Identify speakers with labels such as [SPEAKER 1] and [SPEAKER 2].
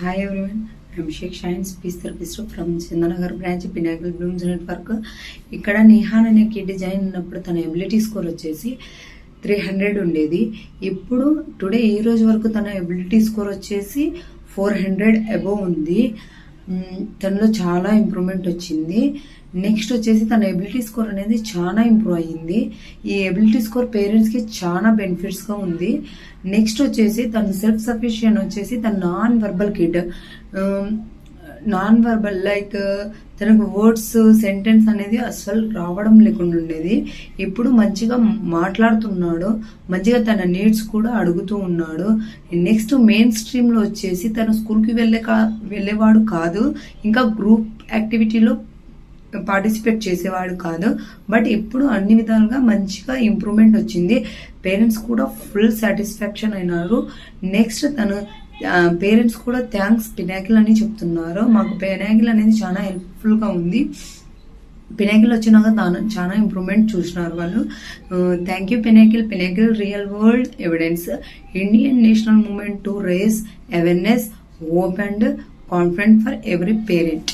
[SPEAKER 1] Hi everyone, I'm Sheikh Shine Speech Therapist from Sindhanagar branch Pinnacle Blooms Network. ఇక్కడ నిహాన్ అనే kid join ఉన్నప్పుడు తన ability score వచ్చేసి 300 ఉండేది. ఇప్పుడు టుడే ఈ రోజు వరకు తన ఎబిలిటీ స్కోర్ వచ్చేసి 400 అబోవ్ ఉంది. తనలో చాలా ఇంప్రూవ్మెంట్ వచ్చింది. నెక్స్ట్ వచ్చేసి తన ఎబిలిటీ స్కోర్ అనేది చాలా ఇంప్రూవ్ అయ్యింది. ఈ ఎబిలిటీ స్కోర్ పేరెంట్స్కి చాలా బెనిఫిట్స్గా ఉంది. నెక్స్ట్ వచ్చేసి తన సెల్ఫ్ సఫిషియెంట్ వచ్చేసి తన non verbal kid, non verbal like తనకు వర్డ్స్ సెంటెన్స్ అనేది అసలు రావడం లేకుండా ఉండేది. ఇప్పుడు మంచిగా మాట్లాడుతున్నాడు, మంచిగా తన నీడ్స్ కూడా అడుగుతూ ఉన్నాడు. నెక్స్ట్ మెయిన్ స్ట్రీమ్లో వచ్చేసి తను స్కూల్కి వెళ్ళేవాడు కాదు, ఇంకా గ్రూప్ యాక్టివిటీలో పార్టిసిపేట్ చేసేవాడు కాదు. బట్ ఇప్పుడు అన్ని విధాలుగా మంచిగా ఇంప్రూవ్మెంట్ వచ్చింది. పేరెంట్స్ కూడా ఫుల్ సాటిస్ఫాక్షన్ అయినారు. నెక్స్ట్ తను పేరెంట్స్ కూడా థ్యాంక్స్ పినాకిల్ అని చెప్తున్నారు. మాకు పినాకిల్ అనేది చాలా హెల్ప్ఫుల్గా ఉంది. పినాకిల్ వచ్చినాక చాలా ఇంప్రూవ్మెంట్ చూసినారు వాళ్ళు. Thank you Pinnacle. Pinnacle real world evidence, Indian national movement to raise awareness, hope and confident for every parent.